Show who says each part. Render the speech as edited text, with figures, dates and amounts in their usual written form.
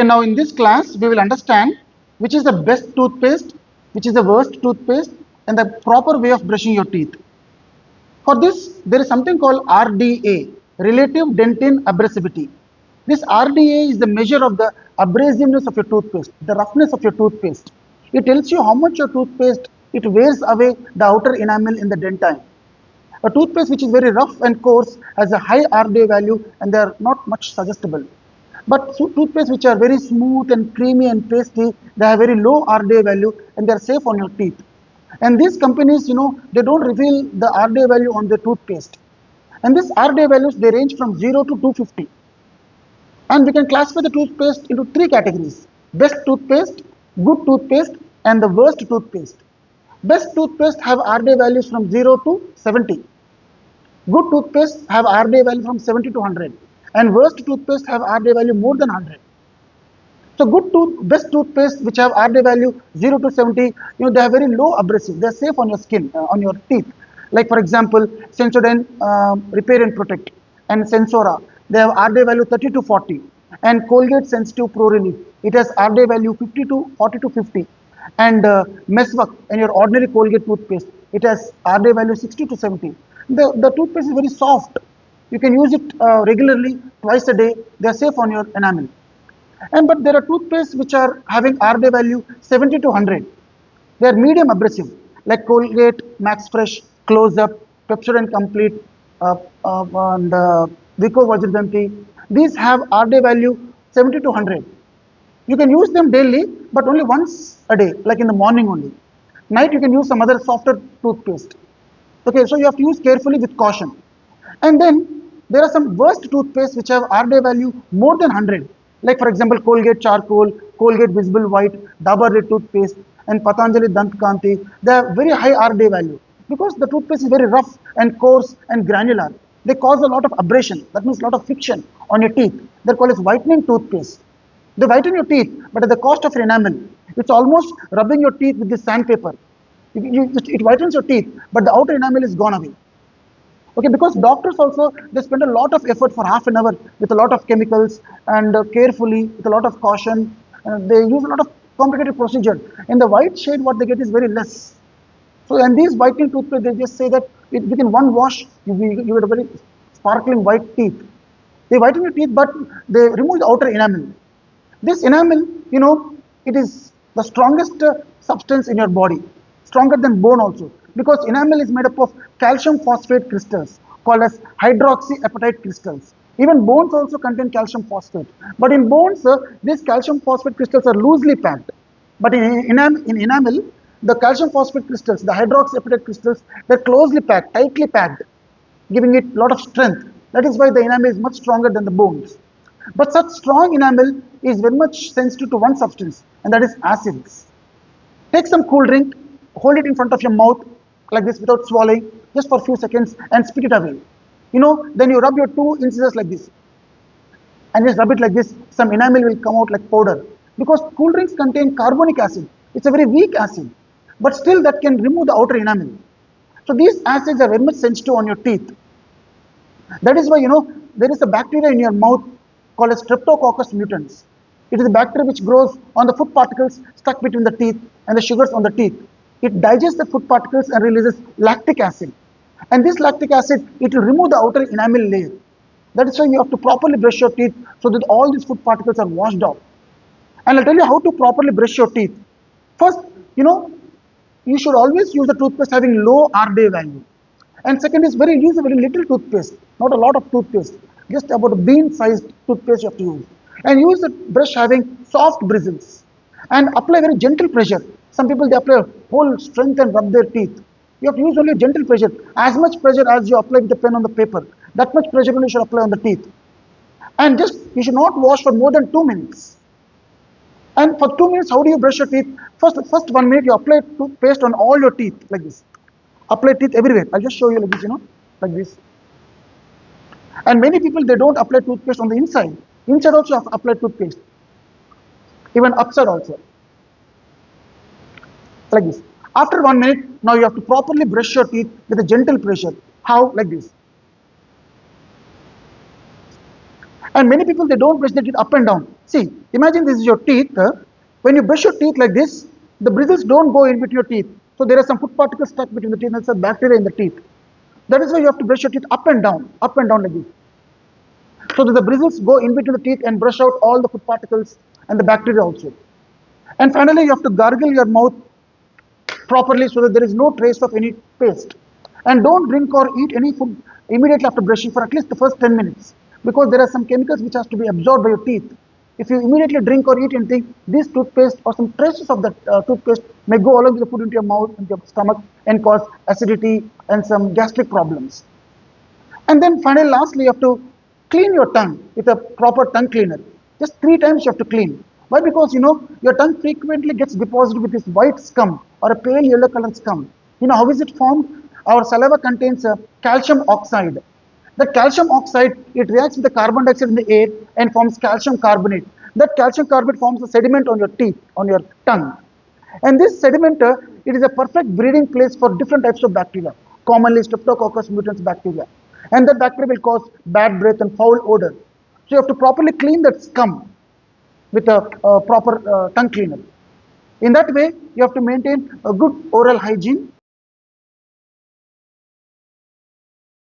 Speaker 1: And now in this class, we will understand which is the best toothpaste, which is the worst toothpaste, and the proper way of brushing your teeth. For this, there is something called RDA, relative dentin abrasivity. This RDA is the measure of the abrasiveness of your toothpaste, the roughness of your toothpaste. It tells you how much your toothpaste, it wears away the outer enamel in the dentine. A toothpaste which is very rough and coarse has a high RDA value and they are not much suggestible. But toothpaste which are very smooth and creamy and pasty, they have very low RDA value and they are safe on your teeth. And these companies, they don't reveal the RDA value on their toothpaste. And these RDA values, they range from 0 to 250. And we can classify the toothpaste into three categories: best toothpaste, good toothpaste, and the worst toothpaste. Best toothpaste have RDA values from 0 to 70. Good toothpaste have RDA value from 70 to 100. And worst toothpaste have RDA value more than 100. So best toothpaste which have RDA value 0 to 70, they are very low abrasive. They are safe on your skin, on your teeth. Like for example, Sensodyne Repair and Protect and Sensora, they have RDA value 30 to 40. And Colgate Sensitive Pro Relief, it has RDA value 50 to 40 to 50. And Meswak and your ordinary Colgate toothpaste, it has RDA value 60 to 70. The toothpaste is very soft. You can use it regularly, twice a day. They are safe on your enamel. But there are toothpastes which are having RDA value 70 to 100. They are medium abrasive, like Colgate, Max Fresh, Close Up, Pepsodent Complete, and Vico Vajradhanti. These have RDA value 70 to 100. You can use them daily, but only once a day, like in the morning only. Night you can use some other softer toothpaste. Okay, so you have to use carefully with caution. And then there are some worst toothpaste which have RDA value more than 100. Like for example, Colgate Charcoal, Colgate Visible White, Dabur Red Toothpaste, and Patanjali Dant Kanti. They have very high RDA value because the toothpaste is very rough and coarse and granular. They cause a lot of abrasion. That means a lot of friction on your teeth. They're called as whitening toothpaste. They whiten your teeth, but at the cost of your enamel. It's almost rubbing your teeth with this sandpaper. It whitens your teeth, but the outer enamel is gone away. Okay, because doctors also, they spend a lot of effort for half an hour with a lot of chemicals and carefully, with a lot of caution. They use a lot of complicated procedure. In the white shade, what they get is very less. So, and these whitening toothpaste, they just say that within one wash, you get a very sparkling white teeth. They whiten your teeth, but they remove the outer enamel. This enamel, it is the strongest substance in your body, stronger than bone also. Because enamel is made up of calcium phosphate crystals called as hydroxyapatite crystals. Even bones also contain calcium phosphate. But in bones, these calcium phosphate crystals are loosely packed. But in enamel, the calcium phosphate crystals, the hydroxyapatite crystals, they're closely packed, tightly packed, giving it a lot of strength. That is why the enamel is much stronger than the bones. But such strong enamel is very much sensitive to one substance, and that is acids. Take some cool drink, hold it in front of your mouth, like this without swallowing, just for a few seconds and spit it away. Then you rub your two incisors like this and just rub it like this. Some enamel will come out like powder because cool drinks contain carbonic acid. It's a very weak acid, but still that can remove the outer enamel. So these acids are very much sensitive on your teeth. That is why, there is a bacteria in your mouth called as Streptococcus mutans. It is a bacteria which grows on the food particles stuck between the teeth and the sugars on the teeth. It digests the food particles and releases lactic acid. And this lactic acid, it will remove the outer enamel layer. That is why you have to properly brush your teeth so that all these food particles are washed off. And I'll tell you how to properly brush your teeth. First, you should always use the toothpaste having low RDA value. And second is use a very little toothpaste, not a lot of toothpaste. Just about a bean-sized toothpaste you have to use. And use the brush having soft bristles. And apply very gentle pressure. Some people, they apply whole strength and rub their teeth. You have to use only gentle pressure. As much pressure as you apply with the pen on the paper. That much pressure only you should apply on the teeth. And you should not wash for more than 2 minutes. And for 2 minutes, how do you brush your teeth? First 1 minute, you apply toothpaste on all your teeth, like this. Apply teeth everywhere. I'll just show you like this, like this. And many people, they don't apply toothpaste on the inside. Inside also you have to apply toothpaste. Even upside also. Like this. After 1 minute, now you have to properly brush your teeth with a gentle pressure. How? Like this. And many people, they don't brush their teeth up and down. See, imagine this is your teeth. When you brush your teeth like this, the bristles don't go in between your teeth. So there are some food particles stuck between the teeth and some bacteria in the teeth. That is why you have to brush your teeth up and down like this. So that the bristles go in between the teeth and brush out all the food particles and the bacteria also. And finally, you have to gargle your mouth properly so that there is no trace of any paste. And don't drink or eat any food immediately after brushing for at least the first 10 minutes, because there are some chemicals which has to be absorbed by your teeth. If you immediately drink or eat anything, this toothpaste or some traces of that toothpaste may go along with the food into your mouth, into your stomach, and cause acidity and some gastric problems. And then finally, lastly, you have to clean your tongue with a proper tongue cleaner. Just 3 times you have to clean. Why? Because your tongue frequently gets deposited with this white scum or a pale yellow color scum. How is it formed? Our saliva contains calcium oxide. The calcium oxide, it reacts with the carbon dioxide in the air and forms calcium carbonate. That calcium carbonate forms a sediment on your teeth, on your tongue. And this sediment, it is a perfect breeding place for different types of bacteria, commonly Streptococcus mutans bacteria. And that bacteria will cause bad breath and foul odor. So you have to properly clean that scum with a proper tongue cleaner. In that way, you have to maintain a good oral hygiene